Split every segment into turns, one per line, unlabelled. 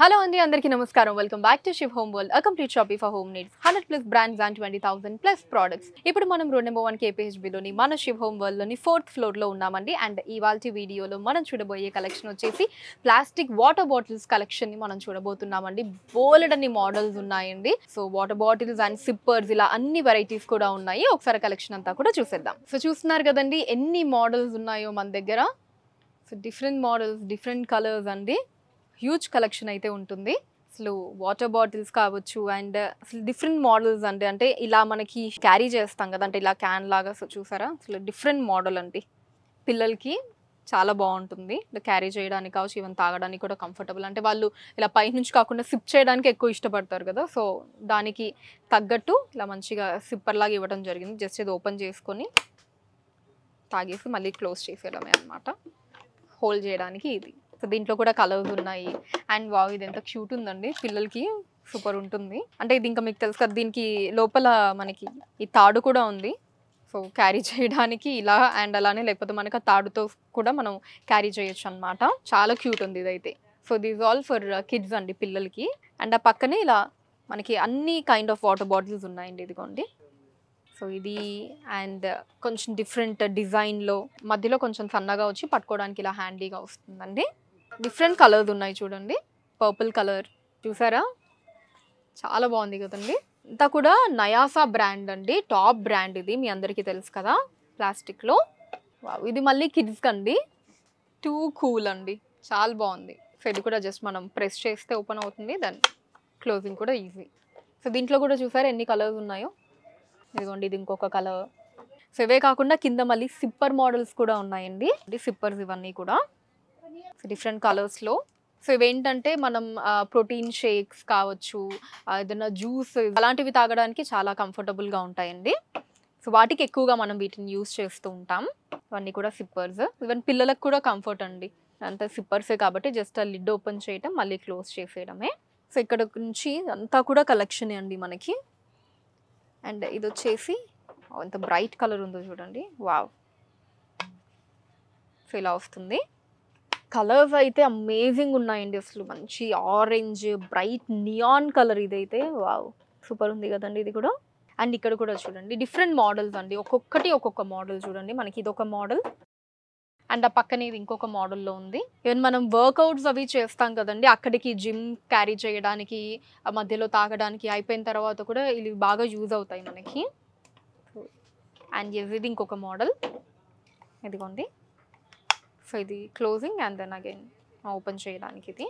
Hello Andy, అందరికీ నమస్కారం. Welcome back to Shiv home world, a complete shopping for home needs. 100+ brands and 20,000 plus products. ఇప్పుడు మనం road number 1 KPHB లోని మన Shiv home world లోని 4th floor లో ఉన్నామండి. అండ్ ఇవాల్టి వీడియోలో మనం చూడబోయే కలెక్షన్ వచ్చేసి ప్లాస్టిక్ వాటర్ బాటిల్స్ కలెక్షన్ ని మనం చూడబోతున్నామండి. బోలెడన్ని మోడల్స్ ఉన్నాయండి. So water bottles and sippers ఇలా అన్ని వెరైటీస్ కూడా ఉన్నాయి. ఒకసారి కలెక్షన్ అంతా కూడా చూసేద్దాం. సో చూస్తున్నారు కదండి ఎన్ని మోడల్స్ ఉన్నాయో మన దగ్గర. So different models, different colours అండి. హ్యూజ్ కలెక్షన్ అయితే ఉంటుంది. అసలు వాటర్ బాటిల్స్ కావచ్చు అండ్ అసలు డిఫరెంట్ మోడల్స్ అండి. అంటే ఇలా మనకి క్యారీ చేస్తాం కదా, అంటే ఇలా క్యాన్ లాగా. సో చూసారా, అసలు డిఫరెంట్ మోడల్ అండి. పిల్లలకి చాలా బాగుంటుంది క్యారీ చేయడానికి కావచ్చు, ఈవెన్ తాగడానికి కూడా కంఫర్టబుల్. అంటే వాళ్ళు ఇలా పై నుంచి కాకుండా సిప్ చేయడానికి ఎక్కువ ఇష్టపడతారు కదా, సో దానికి తగ్గట్టు ఇలా మంచిగా సిప్పర్ లాగా ఇవ్వడం జరిగింది. జస్ట్ ఇది ఓపెన్ చేసుకొని తాగేసి మళ్ళీ క్లోజ్ చేసేయడమే అనమాట. హోల్డ్ చేయడానికి ఇది. సో దీంట్లో కూడా కలర్స్ ఉన్నాయి. అండ్ వావ్, ఇది ఎంత క్యూట్ ఉందండి, పిల్లలకి సూపర్ ఉంటుంది. అంటే ఇది ఇంకా మీకు తెలుసు కదా, దీనికి లోపల మనకి ఈ తాడు కూడా ఉంది. సో క్యారీ చేయడానికి ఇలా అండ్ అలానే, లేకపోతే మనకి ఆ తాడుతో కూడా మనం క్యారీ చేయొచ్చు అనమాట. చాలా క్యూట్ ఉంది ఇదైతే. So this all for kids అండి, పిల్లలకి. అండ్ ఆ పక్కనే ఇలా మనకి అన్ని కైండ్ ఆఫ్ వాటర్ బాటిల్స్ ఉన్నాయండి. ఇదిగోండి. సో ఇది అండ్ కొంచెం డిఫరెంట్ డిజైన్లో మధ్యలో కొంచెం సన్నగా వచ్చి పట్టుకోవడానికి ఇలా హ్యాండీగా వస్తుందండి. డిఫరెంట్ కలర్స్ ఉన్నాయి చూడండి. పర్పుల్ కలర్ చూసారా, చాలా బాగుంది కదండి. ఇంతా కూడా నయాసా బ్రాండ్ అండి, టాప్ బ్రాండ్ ఇది, మీ అందరికీ తెలుసు కదా ప్లాస్టిక్లో. ఇది మళ్ళీ కిడ్స్కి అండి. టూ కూల్ అండి, చాలా బాగుంది. సో ఇది కూడా జస్ట్ మనం ప్రెస్ చేస్తే ఓపెన్ అవుతుంది, దాని క్లోజింగ్ కూడా ఈజీ. సో దీంట్లో కూడా చూసారా ఎన్ని కలర్స్ ఉన్నాయో. ఇదిగోండి, ఇది ఇంకొక కలర్. సో ఇవే కాకుండా కింద మళ్ళీ సిప్పర్ మోడల్స్ కూడా ఉన్నాయండి. సిప్పర్స్ ఇవన్నీ కూడా డిఫరెంట్ కలర్స్లో. సో ఇవేంటంటే మనం ప్రోటీన్ షేక్స్ కావచ్చు, ఏదైనా జ్యూస్ అలాంటివి తాగడానికి చాలా కంఫర్టబుల్గా ఉంటాయండి. సో వాటికి ఎక్కువగా మనం వీటిని యూస్ చేస్తూ ఉంటాం. ఇవన్నీ కూడా సిప్పర్స్. ఈవెన్ పిల్లలకు కూడా కంఫర్ట్ అండి, అంతా సిప్పర్సే కాబట్టి జస్ట్ ఆ లిడ్ ఓపెన్ చేయటం, మళ్ళీ క్లోజ్ చేసేయడమే. సో ఇక్కడ నుంచి అంతా కూడా కలెక్షన్ అండి మనకి. అండ్ ఇది వచ్చేసి ఎంత బ్రైట్ కలర్ ఉందో చూడండి. వావ్, సో ఇలా వస్తుంది. కలర్స్ అయితే అమేజింగ్ ఉన్నాయండి. అసలు మంచి ఆరెంజ్, బ్రైట్ నియాన్ కలర్ ఇదైతే. వావ్, సూపర్ ఉంది కదండి ఇది కూడా. అండ్ ఇక్కడ కూడా చూడండి డిఫరెంట్ మోడల్స్ అండి, ఒక్కొక్కటి ఒక్కొక్క మోడల్ చూడండి. మనకి ఇది ఒక మోడల్ అండ్ ఆ పక్కనే ఇది ఇంకొక మోడల్లో ఉంది. ఈవెన్ మనం వర్కౌట్స్ అవి చేస్తాం కదండి, అక్కడికి జిమ్ క్యారీ చేయడానికి, ఆ మధ్యలో తాగడానికి, అయిపోయిన తర్వాత కూడా ఇవి బాగా యూజ్ అవుతాయి మనకి. అండ్ ఇది ఇంకొక మోడల్. ఇదిగోండి. సో ఇది closing and then again open చేయడానికి ఇది.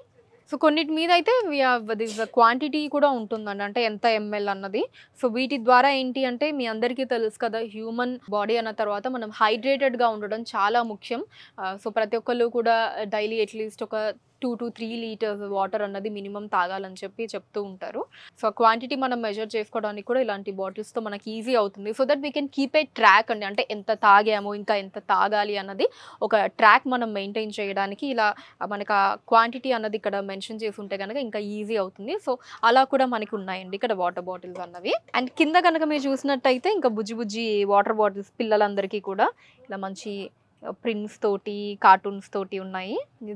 సో కొన్నిటి మీద అయితే దిస్ క్వాంటిటీ కూడా ఉంటుందండి, అంటే ఎంత ఎంఎల్ అన్నది. సో వీటి ద్వారా ఏంటి అంటే, మీ అందరికీ తెలుసు కదా, హ్యూమన్ బాడీ అన్న తర్వాత మనం హైడ్రేటెడ్గా ఉండడం చాలా ముఖ్యం. సో ప్రతి ఒక్కళ్ళు కూడా డైలీ అట్లీస్ట్ ఒక 2 to 3 లీటర్స్ వాటర్ అన్నది మినిమం తాగాలని చెప్తూ ఉంటారు. సో క్వాంటిటీ మనం మెజర్ చేసుకోవడానికి కూడా ఇలాంటి బాటిల్స్తో మనకి ఈజీ అవుతుంది. So that we can keep a track అండి, అంటే ఎంత తాగాము, ఇంకా ఎంత తాగాలి అన్నది ఒక ట్రాక్ మనం మెయింటైన్ చేయడానికి ఇలా మనకు ఆ క్వాంటిటీ అన్నది ఇక్కడ మెన్షన్ చేసి ఉంటే కనుక ఇంకా ఈజీ అవుతుంది. సో అలా కూడా మనకి ఉన్నాయండి ఇక్కడ వాటర్ బాటిల్స్ అన్నవి. అండ్ కింద కనుక మీరు చూసినట్టయితే ఇంకా బుజ్జి బుజ్జి వాటర్ బాటిల్స్ పిల్లలందరికీ కూడా ఇలా మంచి ప్రింట్స్ తోటి, కార్టూన్స్ తోటి ఉన్నాయి.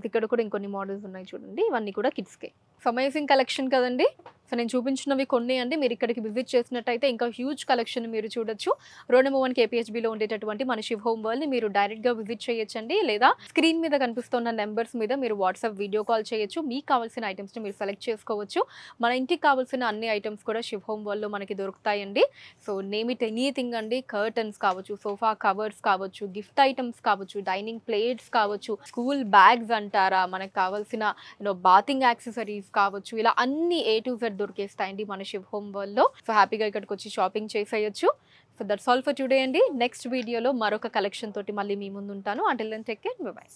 ఇక్కడ కూడా ఇంకొన్ని మోడల్స్ ఉన్నాయి చూడండి. ఇవన్నీ కూడా కిడ్స్కే. సో అమేజింగ్ కలెక్షన్ కదండి. సో నేను చూపించినవి కొన్ని అండి. మీరు ఇక్కడికి విజిట్ చేసినట్టయితే ఇంకా హ్యూజ్ కలెక్షన్ మీరు చూడొచ్చు. రోడ్ నెంబర్ 1 KPHBలో ఉండేటటువంటి మన షివ్ హోమ్ వరల్డ్ని మీరు డైరెక్ట్గా విజిట్ చేయొచ్చండి, లేదా స్క్రీన్ మీద కనిపిస్తున్న నెంబర్స్ మీద మీరు వాట్సాప్ వీడియో కాల్ చేయొచ్చు. మీకు కావాల్సిన ఐటమ్స్ని మీరు సెలెక్ట్ చేసుకోవచ్చు. మన ఇంటికి కావాల్సిన అన్ని ఐటమ్స్ కూడా షివ్ హోమ్ వరల్డ్లో మనకి దొరుకుతాయండి. సో నేమ్ ఇట్ ఎనీథింగ్ అండి, కర్టన్స్ కావచ్చు, సోఫా కవర్స్ కావచ్చు, గిఫ్ట్ ఐటమ్స్ కావచ్చు, డైనింగ్ ప్లేట్స్ కావచ్చు, స్కూల్ బ్యాగ్స్ అంటారా, మనకు కావాల్సిన బాతింగ్ యాక్సెసరీస్ కావచ్చు, ఇలా అన్ని A to Z దొరికేస్తాయండి మన షివ్ హోమ్ వరల్డ్లో. సో హ్యాపీగా ఇక్కడికి వచ్చి షాపింగ్ చేసేయచ్చు. So that's all for today అండి. నెక్స్ట్ వీడియోలో మరొక కలెక్షన్ తోటి మళ్ళీ మీ ముందు ఉంటాను. Until then take care, bye by.